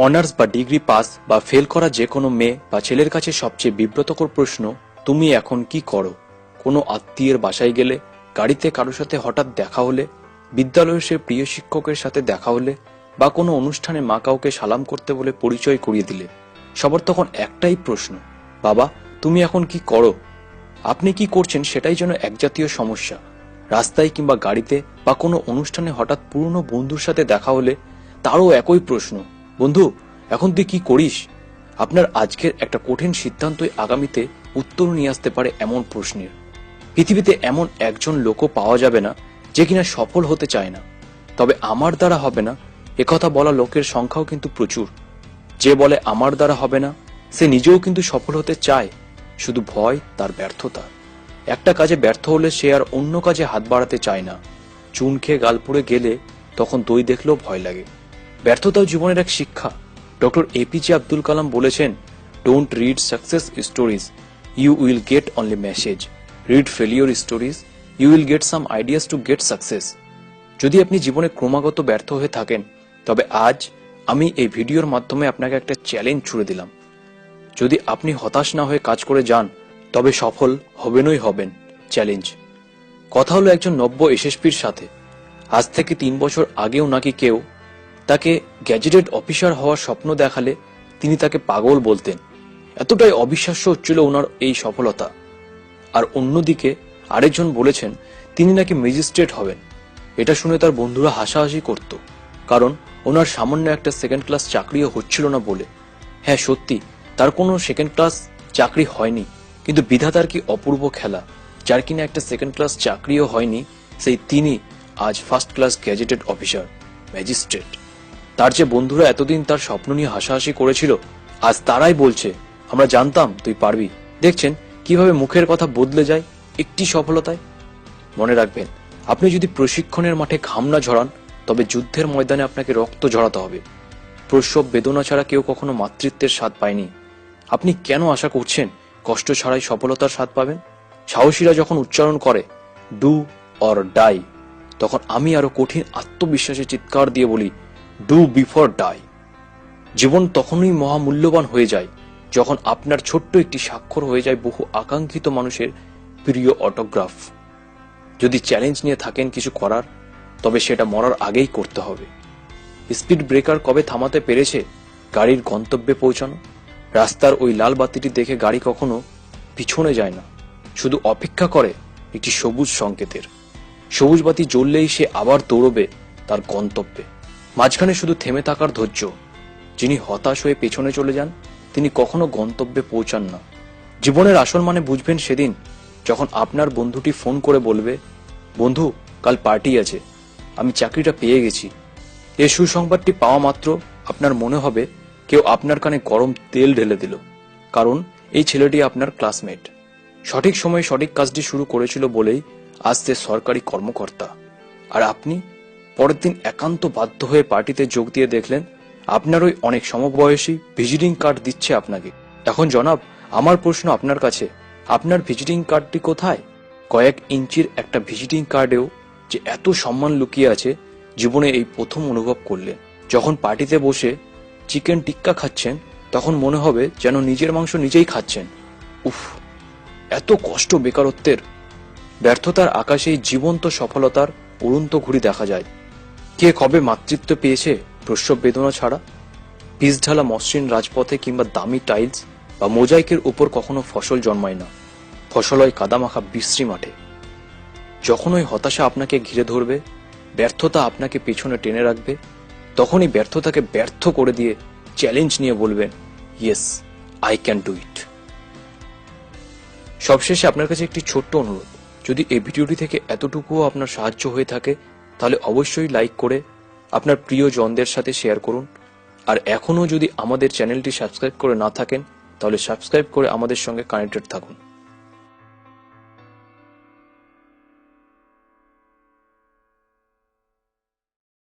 Honours বা degree pass বা fail করা যে কোনো মেয়ে বা ছেলের কাছে সবচেয়ে বিব্রতকর প্রশ্ন, তুমি এখন কি করো? কোনো আত্মীয়ের বাসায় গেলে, গাড়িতে কারোর সাথে হঠাৎ দেখা হলে, বিদ্যালয়ের সে প্রিয় শিক্ষকের সাথে দেখা হলে, বা কোনো অনুষ্ঠানে মা কাউকে সালাম করতে বলে পরিচয় করিয়ে দিলে, সবার তখন একটাই প্রশ্ন, বাবা তুমি এখন কি করো? আপনি কি করছেন সেটাই যেন একজাতীয় সমস্যা। রাস্তায় কিংবা গাড়িতে বা কোনো অনুষ্ঠানে হঠাৎ পুরনো বন্ধুর সাথে দেখা হলে তারও একই প্রশ্ন, বন্ধু এখন তুই কি করিস? আপনার আজকের একটা কঠিন সিদ্ধান্তই আগামীতে উত্তর নিয়ে আসতে পারে এমন প্রশ্নের। পৃথিবীতে এমন একজন লোকও পাওয়া যাবে না যে কিনা সফল হতে চায় না, তবে আমার দ্বারা হবে না একথা বলা লোকের সংখ্যাও কিন্তু প্রচুর। যে বলে আমার দ্বারা হবে না সে নিজেও কিন্তু সফল হতে চায়, শুধু ভয় তার ব্যর্থতা। একটা কাজে ব্যর্থ হলে সে আর অন্য কাজে হাত বাড়াতে চায় না। চুন খেয়ে গাল পুড়ে গেলে তখন দই দেখলেও ভয় লাগে। ব্যর্থতাও জীবনের এক শিক্ষা। ডক্টর এপিজে আব্দুল কালাম বলেছেন, don't read success stories, you will get only message. Read failure stories, you will get some ideas to get success. যদি আপনি জীবনে ক্রমাগত ব্যর্থ হয়ে থাকেন, তবে আজ আমি এই ভিডিওর মাধ্যমে আপনাকে একটা চ্যালেঞ্জ ছুড়ে দিলাম। যদি আপনি হতাশ না হয়ে কাজ করে যান, তবে সফল হবেনই হবেন। চ্যালেঞ্জ। কথা হলো একজন নব্য এসএসপির সাথে। আজ থেকে 3 বছর আগেও নাকি কেউ তাকে গ্যাজেটেড অফিসার হওয়ার স্বপ্ন দেখালে তিনি তাকে পাগল বলতেন। এতটাই অবিশ্বাস্য হচ্ছিল ওনার এই সফলতা। আর অন্যদিকে আরেকজন বলেছেন তিনি নাকি ম্যাজিস্ট্রেট হবেন। এটা শুনে তার বন্ধুরা হাসাহাসি করত, কারণ ওনার সামান্য একটা সেকেন্ড ক্লাস চাকরিও হচ্ছিল না বলে। হ্যাঁ সত্যি, তার কোনো সেকেন্ড ক্লাস চাকরি হয়নি, কিন্তু বিধাতার কি অপূর্ব খেলা, যার কিনা একটা সেকেন্ড ক্লাস চাকরিও হয়নি, সেই তিনি আজ first class gazetted officer, magistrate. তার যে বন্ধুরা এতদিন তার স্বপ্ন নিয়ে হাসাহাসি করেছিল, আজ তারাই বলছে আমরা জানতাম তুই পারবি। দেখছেন কিভাবে মুখের কথা বদলে যায় একটি সফলতায়। মনে রাখবেন, আপনি যদি প্রশিক্ষণের মাঠে ঘাম না ঝরান, তবে যুদ্ধের ময়দানে আপনাকে রক্ত ঝরাতে হবে। প্রসব বেদনা ছাড়া কেউ কখনো মাতৃত্বের স্বাদ পায়নি। আপনি কেন আশা করছেন কষ্ট ছাড়াই সফলতার স্বাদ পাবেন? সাহসীরা যখন উচ্চারণ করে ডু অর ডাই, তখন আমি আরো কঠিন আত্মবিশ্বাসে চিৎকার দিয়ে বলি ডু বিফোর ডাই। জীবন তখনই মহামূল্যবান হয়ে যায় যখন আপনার ছোট্ট একটি স্বাক্ষর হয়ে যায় বহু আকাঙ্ক্ষিত মানুষের প্রিয় অটোগ্রাফ। যদি চ্যালেঞ্জ নিয়ে থাকেন কিছু করার, তবে সেটা মরার আগেই করতে হবে। স্পিড ব্রেকার কবে থামাতে পেরেছে গাড়ির গন্তব্যে পৌঁছানো? রাস্তার ওই লাল বাতিটি দেখে গাড়ি কখনো পিছনে যায় না, শুধু অপেক্ষা করে একটি সবুজ সংকেতের। সবুজ বাতি জ্বললেই সে আবার দৌড়বে তার গন্তব্যে। মাঝখানে শুধু থেমে থাকার ধৈর্য। যিনি হতাশ হয়ে পেছনে চলে যান, তিনি কখনো গন্তব্যে পৌঁছান না। জীবনের আসল মানে বুঝবেন সেদিন যখন আপনার বন্ধুটি ফোন করে বলবে, বন্ধু কাল পার্টি আছে, আমি চাকরিটা পেয়ে গেছি। এই সুসংবাদটি পাওয়া মাত্র আপনার মনে হবে কেউ আপনার কানে গরম তেল ঢেলে দিল, কারণ এই ছেলেটি আপনার ক্লাসমেট। সঠিক সময়ে সঠিক কাজটি শুরু করেছিল বলেই আজ সে সরকারি কর্মকর্তা। আর আপনি পরের দিন একান্ত বাধ্য হয়ে পার্টিতে যোগ দিয়ে দেখলেন আপনারই অনেক সমবয়সী ভিজিটিং কার্ড দিচ্ছে আপনাকে। এখন জনাব, আমার প্রশ্ন আপনার কাছে, আপনার ভিজিটিং কার্ডটি কোথায়? কয়েক ইঞ্চির একটা ভিজিটিং কার্ডেও যে এত সম্মান লুকিয়ে আছে, জীবনে এই প্রথম অনুভব করলেন। যখন পার্টিতে বসে চিকেন টিক্কা খাচ্ছেন, তখন মনে হবে যেন নিজের মাংস নিজেই খাচ্ছেন। উফ, এত কষ্ট বেকারত্বের। ব্যর্থতার আকাশে জীবন্ত সফলতার উড়ন্ত ঘুড়ি দেখা যায়। কে কবে মাতৃত্ব পেয়েছে প্রসব বেদনা ছাড়া? পিচ ঢালা মসৃণ রাজপথে কিংবা দামি টাইলস বা মোজাইকের উপর কখনো ফসল জন্মায় না, ফসল হয় কাদামাখা বিশ্রী মাঠে। যখন ওই হতাশা আপনাকে ঘিরে ধরবে, ব্যর্থতা আপনাকে পেছনে টেনে রাখবে, তখনই ব্যর্থতাকে ব্যর্থ করে দিয়ে চ্যালেঞ্জ নিয়ে বলবেন, yes I can do it. সবশেষে আপনার কাছে একটি ছোট্ট অনুরোধ, যদি এই ভিডিওটি থেকে এতটুকুও আপনার সাহায্য হয়ে থাকে, তাহলে অবশ্যই লাইক করে আপনার প্রিয় জনদের সাথে শেয়ার করুন। আর এখনো যদি আমাদের চ্যানেলটি সাবস্ক্রাইব করে না থাকেন, তাহলে সাবস্ক্রাইব করে আমাদের সঙ্গে কানেক্টেড থাকুন।